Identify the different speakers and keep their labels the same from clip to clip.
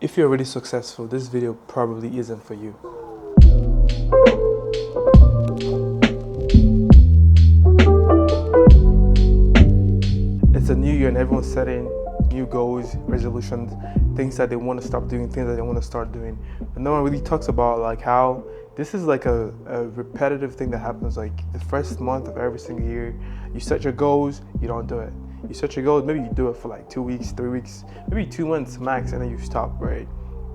Speaker 1: If you're already successful, this video probably isn't for you. It's a new year and everyone's setting new goals, resolutions, things that they want to stop doing, things that they want to start doing. But no one really talks about like how this is like a repetitive thing that happens like the first month of every single year. You set your goals, you don't do it. You set your goals, maybe you do it for like 2 weeks, 3 weeks, maybe 2 months max, and then you stop, right?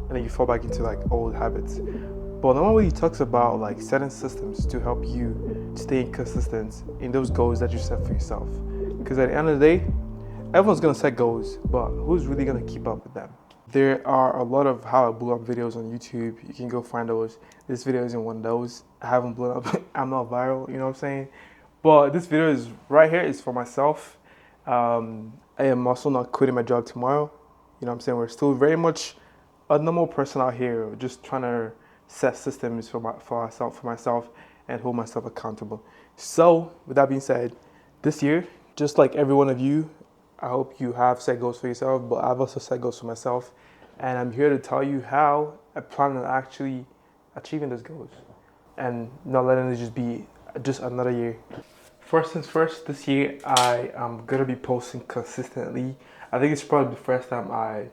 Speaker 1: And then you fall back into like old habits. But no one really talks about like setting systems to help you stay consistent in those goals that you set for yourself. Because at the end of the day, everyone's gonna set goals, but who's really gonna keep up with them? There are a lot of how I blew up videos on YouTube. You can go find those. This video isn't one of those. I haven't blown up. I'm not viral, you know what I'm saying? But this video is right here is for myself. I am also not quitting my job tomorrow. You know what I'm saying? We're still very much a normal person out here, just trying to set systems for myself, and hold myself accountable. So, with that being said, this year, just like every one of you, I hope you have set goals for yourself, but I've also set goals for myself, and I'm here to tell you how I plan on actually achieving those goals, and not letting it just be just another year. First things first, this year I am gonna be posting consistently. I think it's probably the first time I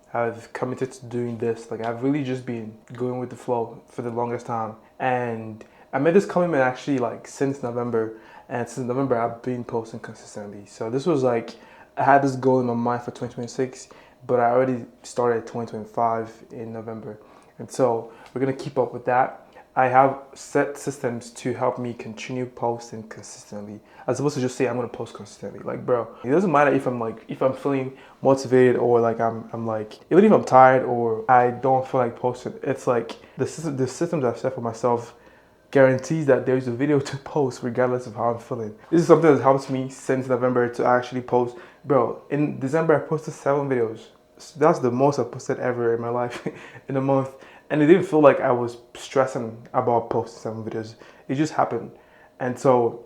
Speaker 1: have committed to doing this. Like I've really just been going with the flow for the longest time, and I made this commitment actually like since November, and since November I've been posting consistently. So this was like I had this goal in my mind for 2026, but I already started 2025 in November, and so we're gonna keep up with that. I have set systems to help me continue posting consistently, as opposed to just say I'm gonna post consistently. Like, bro, it doesn't matter if I'm feeling motivated or like I'm like even if I'm tired or I don't feel like posting. It's like the systems I've set for myself guarantees that there's a video to post regardless of how I'm feeling. This is something that's helped me since November to actually post. Bro, in December I posted 7 videos. So that's the most I've posted ever in my life in a month. And it didn't feel like I was stressing about posting 7 videos. It just happened. And so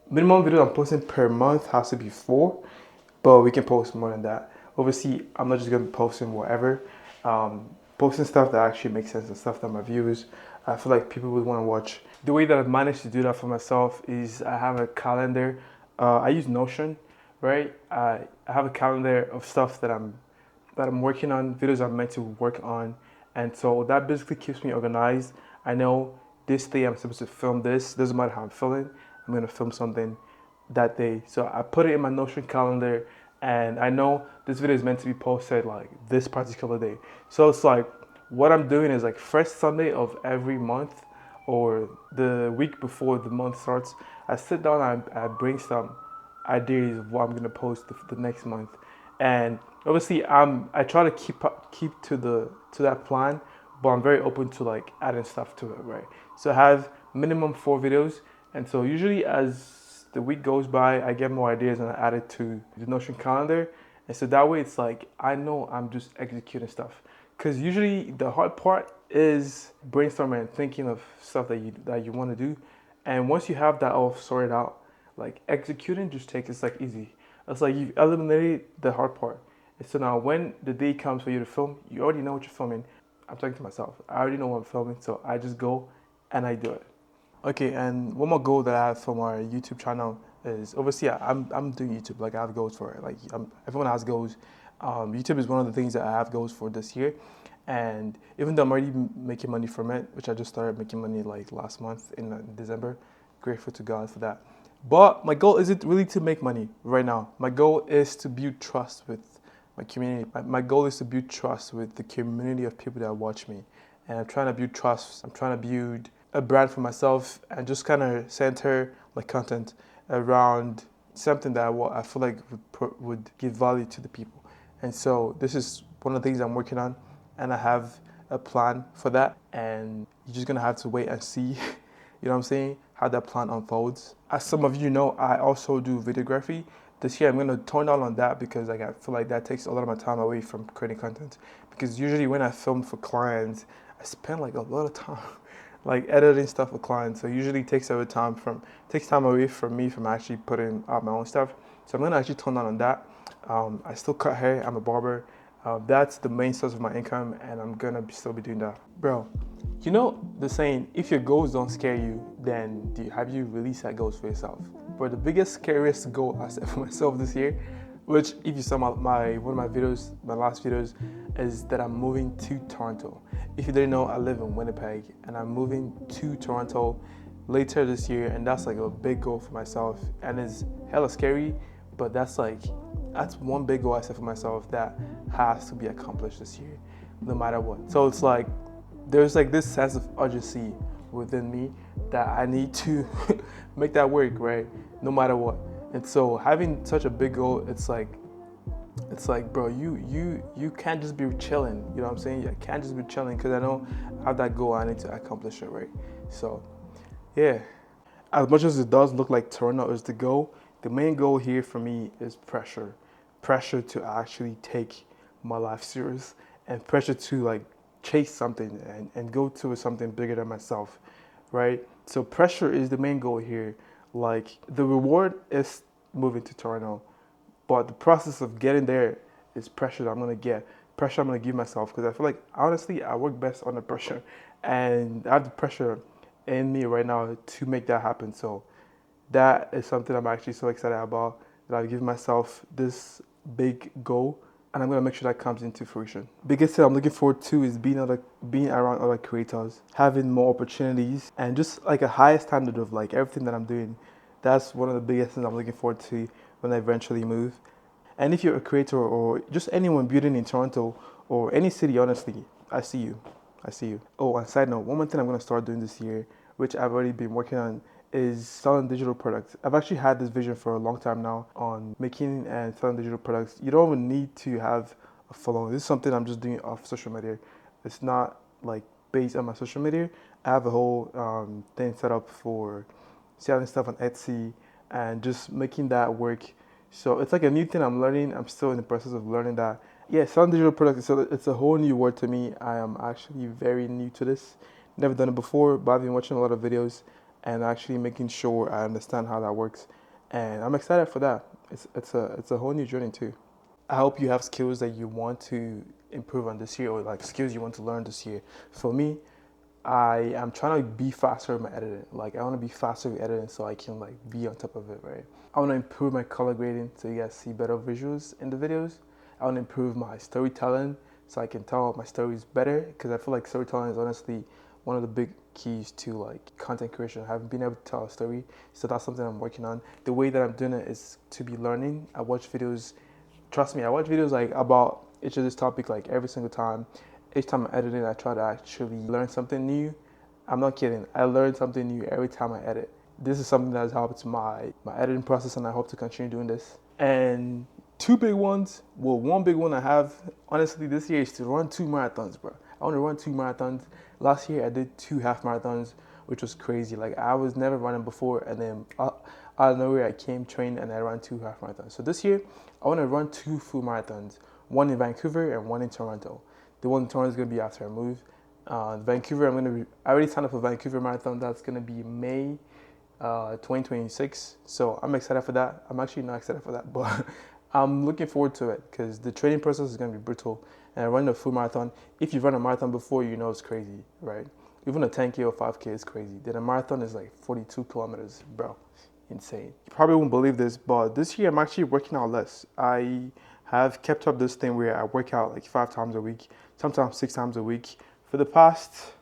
Speaker 1: minimum video I'm posting per month has to be 4, but we can post more than that. Obviously, I'm not just gonna be posting whatever. Posting stuff that actually makes sense and stuff that my viewers, I feel like people would want to watch. The way that I've managed to do that for myself is I have a calendar. I use Notion, right? I have a calendar of stuff that I'm working on, videos I'm meant to work on, and so that basically keeps me organized. I know this day I'm supposed to film this. Doesn't matter how I'm feeling, I'm gonna film something that day. So I put it in my Notion calendar, and I know this video is meant to be posted like this particular day. So it's like what I'm doing is like first Sunday of every month or the week before the month starts, I sit down and I brainstorm ideas of what I'm gonna post the next month. And obviously I try to keep to that plan, but I'm very open to like adding stuff to it, right? So I have minimum 4 videos, and so usually as the week goes by, I get more ideas and I add it to the Notion calendar, and so that way it's like I know I'm just executing stuff. Because usually the hard part is brainstorming and thinking of stuff that you want to do, and once you have that all sorted out, like executing just takes it's like easy. It's like you've eliminated the hard part. And so now when the day comes for you to film, you already know what you're filming. I'm talking to myself. I already know what I'm filming, so I just go and I do it. Okay, and one more goal that I have for my YouTube channel is obviously I'm doing YouTube. Like I have goals for it. Like everyone has goals. YouTube is one of the things that I have goals for this year, and even though I'm already making money from it, which I just started making money like last month in December, grateful to God for that. But my goal isn't really to make money right now. My goal is to build trust with my community. My goal is to build trust with the community of people that watch me. And I'm trying to build trust. I'm trying to build a brand for myself and just kind of center my content around something that I feel like would give value to the people. And so this is one of the things I'm working on, and I have a plan for that. And you're just gonna have to wait and see, you know what I'm saying, how that plan unfolds. As some of you know, I also do videography. This year I'm gonna tone down on that because like I feel like that takes a lot of my time away from creating content. Because usually when I film for clients, I spend like a lot of time like editing stuff for clients. So usually takes time away from me from actually putting out my own stuff. So I'm gonna actually tone down on that. I still cut hair. I'm a barber. That's the main source of my income, and I'm gonna still be doing that, bro. You know the saying, if your goals don't scare you, then have you really set goals for yourself? But the biggest, scariest goal I set for myself this year, which if you saw my one of my videos, my last videos, is that I'm moving to Toronto. If you didn't know, I live in Winnipeg, and I'm moving to Toronto later this year, and that's like a big goal for myself, and it's hella scary, but that's one big goal I set for myself that has to be accomplished this year, no matter what. So it's like there's like this sense of urgency within me that I need to make that work, right? No matter what. And so having such a big goal, it's like, bro, you can't just be chilling. You know what I'm saying? I can't just be chilling because I know I have that goal. I need to accomplish it, right? So, yeah. As much as it does look like Toronto is the goal, the main goal here for me is pressure to actually take my life serious, and pressure to like chase something and go to something bigger than myself, right? So pressure is the main goal here. Like the reward is moving to Toronto, but the process of getting there is pressure that I'm gonna get, pressure I'm gonna give myself, because I feel like honestly I work best under pressure, and I have the pressure in me right now to make that happen. So that is something I'm actually so excited about, that I've given myself this big goal, and I'm gonna make sure that comes into fruition. Biggest thing I'm looking forward to is being around other creators, having more opportunities, and just like a higher standard of like everything that I'm doing. That's one of the biggest things I'm looking forward to when I eventually move. And if you're a creator or just anyone building in Toronto or any city, honestly, I see you. I see you. Oh, and side note, one more thing I'm gonna start doing this year, which I've already been working on, is selling digital products. I've actually had this vision for a long time now on making and selling digital products. You don't even need to have a following. This is something I'm just doing off social media. It's not like based on my social media. I have a whole thing set up for selling stuff on Etsy and just making that work. So it's like a new thing I'm learning. I'm still in the process of learning that. Yeah, selling digital products, it's a whole new word to me. I am actually very new to this. Never done it before, but I've been watching a lot of videos and actually making sure I understand how that works. And I'm excited for that. It's a whole new journey too. I hope you have skills that you want to improve on this year, or like skills you want to learn this year. For me, I am trying to be faster with my editing. Like I want to be faster with editing so I can like be on top of it, right? I want to improve my color grading so you guys see better visuals in the videos. I want to improve my storytelling so I can tell my stories better, because I feel like storytelling is honestly one of the big keys to like content creation. I haven't been able to tell a story, so that's something I'm working on. The way that I'm doing it is to be learning. I watch videos. Trust me, I watch videos like about each of this topic like every single time. Each time I'm editing, I try to actually learn something new. I'm not kidding. I learn something new every time I edit. This is something that has helped my editing process, and I hope to continue doing this. And two big ones. Well, one big one I have honestly this year is to run 2 marathons, bro. I want to run 2 marathons. Last year I did 2 half marathons, which was crazy. Like I was never running before, and then out of nowhere I came, trained, and I ran 2 half marathons. So this year I want to run 2 full marathons, one in Vancouver and one in Toronto. The one in Toronto is gonna be after I move. Vancouver, I already signed up for Vancouver Marathon. That's gonna be May 2026. So I'm excited for that. I'm actually not excited for that, but I'm looking forward to it because the training process is gonna be brutal. And running a full marathon, if you've run a marathon before, you know it's crazy, right? Even a 10K or 5K is crazy. Then a marathon is like 42 kilometers, bro. Insane. You probably won't believe this, but this year I'm actually working out less. I have kept up this thing where I work out like 5 times a week, sometimes 6 times a week for the past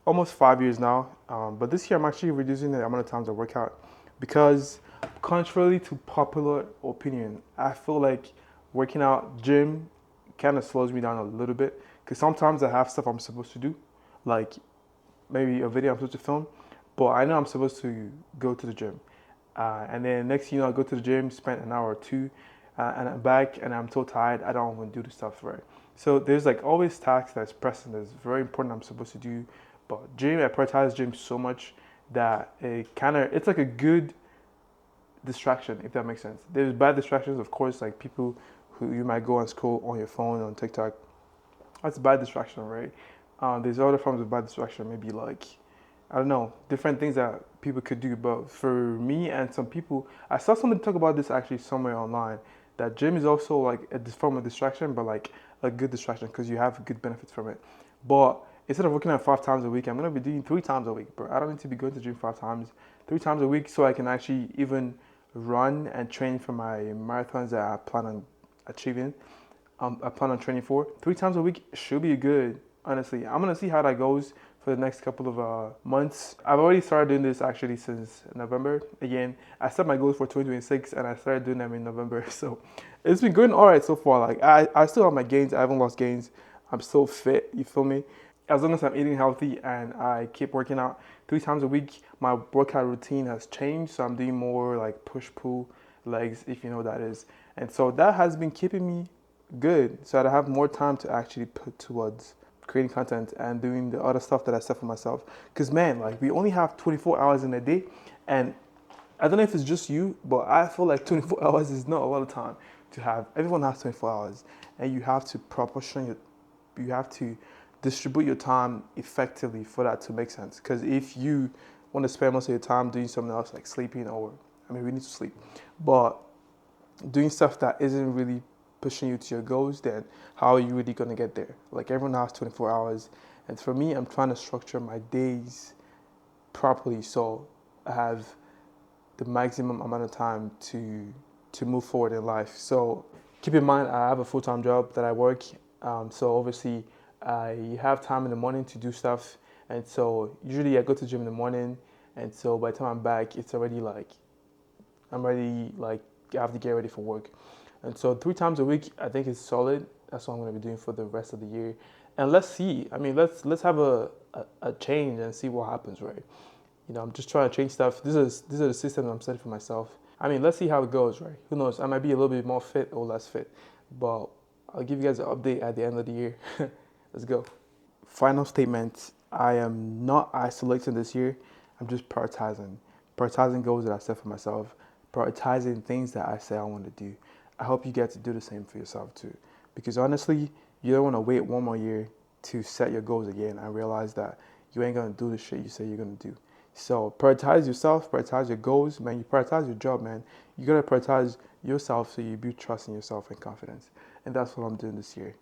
Speaker 1: almost 5 years now. But this year I'm actually reducing the amount of times I work out because, contrary to popular opinion, I feel like working out gym kind of slows me down a little bit, because sometimes I have stuff I'm supposed to do, like maybe a video I'm supposed to film, but I know I'm supposed to go to the gym. And then next thing you know, I go to the gym, spend an hour or two, and I'm back and I'm so tired, I don't want to do the stuff right. So there's like always tasks that's pressing, that's very important I'm supposed to do. But gym, I prioritize gym so much that it's like a good distraction, if that makes sense. There's bad distractions, of course, like people who you might go and scroll on your phone on TikTok. That's a bad distraction, right? There's other forms of bad distraction, maybe like, I don't know, different things that people could do. But for me and some people, I saw somebody talk about this actually somewhere online, that gym is also like a form of distraction, but like a good distraction because you have good benefits from it. But instead of working out 5 times a week, I'm gonna be doing 3 times a week, bro. I don't need to be going to the gym 5 times, 3 times a week, so I can actually even run and train for my marathons that I plan on achieving. I plan on training for 3 times a week should be good. Honestly, I'm gonna see how that goes for the next couple of months. I've already started doing this actually since November. Again, I set my goals for 2026 and I started doing them in November. So it's been going all right so far. Like I still have my gains. I haven't lost gains. I'm still fit. You feel me? As long as I'm eating healthy and I keep working out 3 times a week, my workout routine has changed. So I'm doing more like push pull legs, if you know what that is. And so that has been keeping me good. So that I have more time to actually put towards creating content and doing the other stuff that I set for myself. Because man, like we only have 24 hours in a day, and I don't know if it's just you, but I feel like 24 hours is not a lot of time to have. Everyone has 24 hours, and you have to you have to distribute your time effectively for that to make sense. Because if you want to spend most of your time doing something else like sleeping, or I mean, we need to sleep, but doing stuff that isn't really pushing you to your goals, then how are you really going to get there? Like everyone has 24 hours. And for me, I'm trying to structure my days properly so I have the maximum amount of time to move forward in life. So keep in mind, I have a full-time job that I work. So obviously, I have time in the morning to do stuff. And so usually I go to the gym in the morning. And so by the time I'm back, it's already like, I'm ready, like I have to get ready for work. And so 3 times a week, I think is solid. That's what I'm going to be doing for the rest of the year. And let's see. I mean, let's have a change and see what happens, right? You know, I'm just trying to change stuff. These are the systems I'm setting for myself. I mean, let's see how it goes, right? Who knows? I might be a little bit more fit or less fit, but I'll give you guys an update at the end of the year. Let's go. Final statement. I am not isolating this year. I'm just prioritizing goals that I set for myself, prioritizing things that I say I want to do. I hope you get to do the same for yourself too. Because honestly, you don't want to wait one more year to set your goals again and realize that you ain't gonna do the shit you say you're gonna do. So prioritize yourself, prioritize your goals, man. You prioritize your job, man. You gotta prioritize yourself so you build trust in yourself and confidence. And that's what I'm doing this year.